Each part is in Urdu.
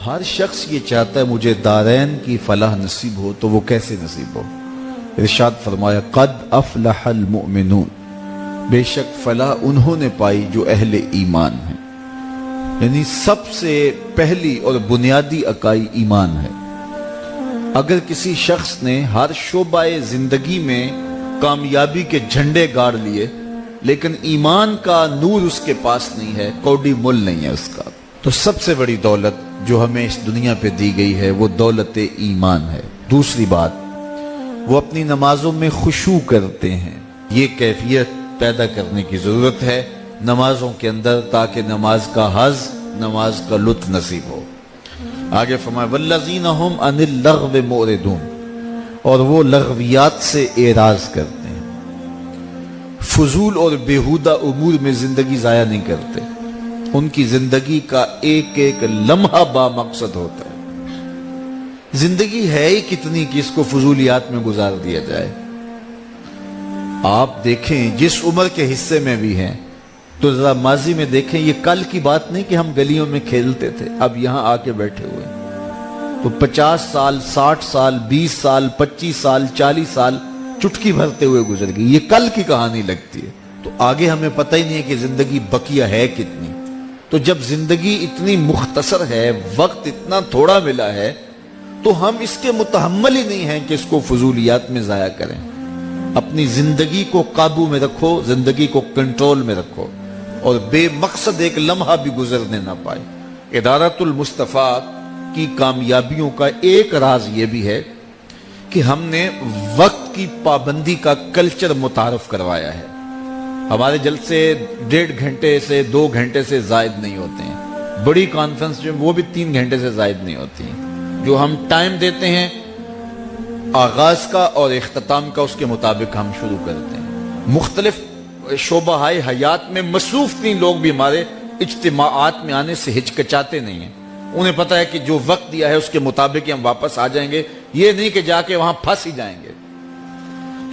ہر شخص یہ چاہتا ہے مجھے دارین کی فلاح نصیب ہو، تو وہ کیسے نصیب ہو؟ ارشاد فرمایا قد افلح المؤمنون، بے شک فلاح انہوں نے پائی جو اہل ایمان ہیں۔ یعنی سب سے پہلی اور بنیادی اکائی ایمان ہے۔ اگر کسی شخص نے ہر شعبہ زندگی میں کامیابی کے جھنڈے گاڑ لیے لیکن ایمان کا نور اس کے پاس نہیں ہے، کوڑی مل نہیں ہے اس کا، تو سب سے بڑی دولت جو ہمیں اس دنیا پہ دی گئی ہے وہ دولت ایمان ہے۔ دوسری بات، وہ اپنی نمازوں میں خشوع کرتے ہیں۔ یہ کیفیت پیدا کرنے کی ضرورت ہے نمازوں کے اندر، تاکہ نماز کا حظ، نماز کا لطف نصیب ہو۔ آگے فرمایا والذین ھم عن اللغو معرضون، اور وہ لغویات سے اعراض کرتے ہیں، فضول اور بیہودہ امور میں زندگی ضائع نہیں کرتے۔ ان کی زندگی کا ایک ایک لمحہ با مقصد ہوتا ہے۔ زندگی ہے ہی کتنی کہ اس کو فضولیات میں گزار دیا جائے۔ آپ دیکھیں جس عمر کے حصے میں بھی ہیں تو ذرا ماضی میں دیکھیں، یہ کل کی بات نہیں کہ ہم گلیوں میں کھیلتے تھے، اب یہاں آ کے بیٹھے ہوئے تو 50 سال 60 سال 20 سال 25 سال 40 سال چٹکی بھرتے ہوئے گزر گئی۔ یہ کل کی کہانی لگتی ہے، تو آگے ہمیں پتہ ہی نہیں ہے کہ زندگی بقیہ ہے کتنی۔ تو جب زندگی اتنی مختصر ہے، وقت اتنا تھوڑا ملا ہے، تو ہم اس کے متحمل ہی نہیں ہیں کہ اس کو فضولیات میں ضائع کریں۔ اپنی زندگی کو قابو میں رکھو، زندگی کو کنٹرول میں رکھو، اور بے مقصد ایک لمحہ بھی گزرنے نہ پائے۔ ادارۃ المصطفیٰ کی کامیابیوں کا ایک راز یہ بھی ہے کہ ہم نے وقت کی پابندی کا کلچر متعارف کروایا ہے۔ ہمارے جلسے 1.5 گھنٹے سے 2 گھنٹے سے زائد نہیں ہوتے ہیں، بڑی کانفرنس جو وہ بھی 3 گھنٹے سے زائد نہیں ہوتی ہیں۔ جو ہم ٹائم دیتے ہیں آغاز کا اور اختتام کا، اس کے مطابق ہم شروع کرتے ہیں۔ مختلف شعبہ حیات میں مصروف 3 لوگ بھی ہمارے اجتماعات میں آنے سے ہچکچاتے نہیں ہیں۔ انہیں پتہ ہے کہ جو وقت دیا ہے اس کے مطابق ہی ہم واپس آ جائیں گے، یہ نہیں کہ جا کے وہاں پھنس ہی جائیں گے۔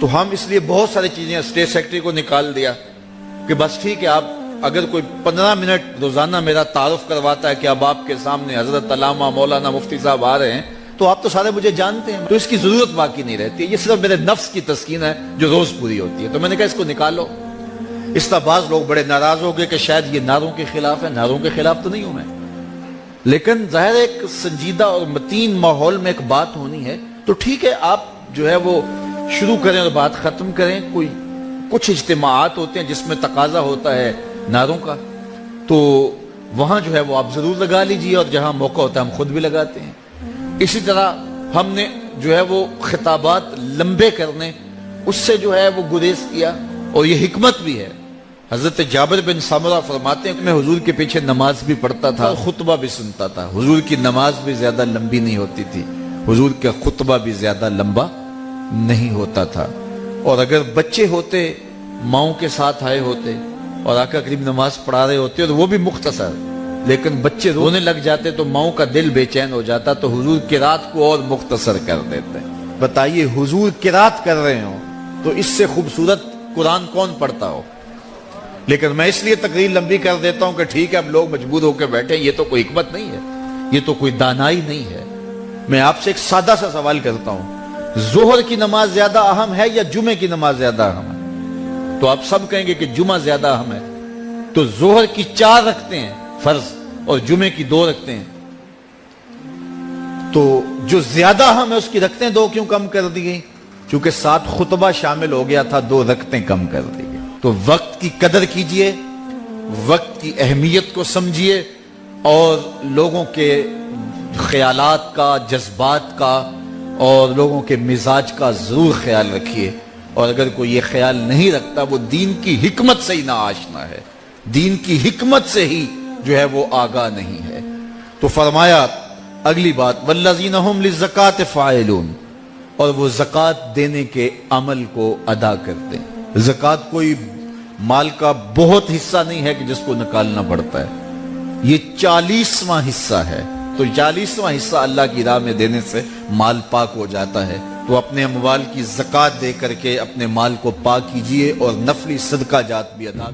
تو ہم اس لیے بہت ساری چیزیں اسٹیٹ سیکرٹری کو نکال دیا کہ بس ٹھیک ہے، آپ اگر کوئی 15 منٹ روزانہ میرا تعارف کرواتا ہے کہ اب آپ کے سامنے حضرت علامہ مولانا مفتی صاحب آ رہے ہیں، تو آپ تو سارے مجھے جانتے ہیں، تو اس کی ضرورت باقی نہیں رہتی۔ یہ صرف میرے نفس کی تسکین ہے جو روز پوری ہوتی ہے۔ تو میں نے کہا اس کو نکالو۔ اس طرح بعض لوگ بڑے ناراض ہو گئے کہ شاید یہ نعروں کے خلاف ہے۔ نعروں کے خلاف تو نہیں ہوں میں، لیکن ظاہر ایک سنجیدہ اور متین ماحول میں ایک بات ہونی ہے، تو ٹھیک ہے آپ جو ہے وہ شروع کریں اور بات ختم کریں۔ کوئی کچھ اجتماعات ہوتے ہیں جس میں تقاضا ہوتا ہے نعروں کا، تو وہاں جو ہے وہ آپ ضرور لگا لیجئے، اور جہاں موقع ہوتا ہے ہم خود بھی لگاتے ہیں۔ اسی طرح ہم نے جو ہے وہ خطابات لمبے کرنے، اس سے جو ہے وہ گریز کیا، اور یہ حکمت بھی ہے۔ حضرت جابر بن سمرہ فرماتے ہیں کہ میں حضور کے پیچھے نماز بھی پڑھتا تھا، خطبہ بھی سنتا تھا۔ حضور کی نماز بھی زیادہ لمبی نہیں ہوتی تھی، حضور کا خطبہ بھی زیادہ لمبا نہیں ہوتا تھا۔ اور اگر بچے ہوتے ماؤں کے ساتھ آئے ہوتے اور آقا کریم نماز پڑھا رہے ہوتے اور وہ بھی مختصر، لیکن بچے رونے لگ جاتے تو ماؤں کا دل بے چین ہو جاتا، تو حضور قرات کو اور مختصر کر دیتے۔ بتائیے حضور قرات کر رہے ہوں تو اس سے خوبصورت قرآن کون پڑھتا ہو؟ لیکن میں اس لیے تقریر لمبی کر دیتا ہوں کہ ٹھیک ہے اب لوگ مجبور ہو کے بیٹھے، یہ تو کوئی حکمت نہیں ہے، یہ تو کوئی دانائی نہیں ہے۔ میں آپ سے ایک سادہ سا سوال کرتا ہوں، ظہر کی نماز زیادہ اہم ہے یا جمعے کی نماز زیادہ اہم ہے؟ تو آپ سب کہیں گے کہ جمعہ زیادہ اہم ہے۔ تو ظہر کی 4 رکھتے ہیں فرض اور جمعے کی 2 رکھتے ہیں، تو جو زیادہ اہم ہے اس کی رکھتے ہیں 2 کیوں کم کر دی گئی؟ چونکہ ساتھ خطبہ شامل ہو گیا تھا، 2 رکھتے کم کر دی گئی۔ تو وقت کی قدر کیجئے، وقت کی اہمیت کو سمجھیے، اور لوگوں کے خیالات کا، جذبات کا اور لوگوں کے مزاج کا ضرور خیال رکھیے۔ اور اگر کوئی یہ خیال نہیں رکھتا وہ دین کی حکمت سے ہی نہ آشنا ہے، دین کی حکمت سے ہی جو ہے وہ آگاہ نہیں ہے۔ تو فرمایا اگلی بات والذین ھم للزکاۃ فاعلون، اور وہ زکوٰۃ دینے کے عمل کو ادا کرتے ہیں۔ زکوٰۃ کوئی مال کا بہت حصہ نہیں ہے کہ جس کو نکالنا پڑتا ہے، یہ 40واں حصہ ہے۔ تو 40واں حصہ اللہ کی راہ میں دینے سے مال پاک ہو جاتا ہے۔ تو اپنے اموال کی زکوٰۃ دے کر کے اپنے مال کو پاک کیجئے، اور نفلی صدقہ جات بھی ادا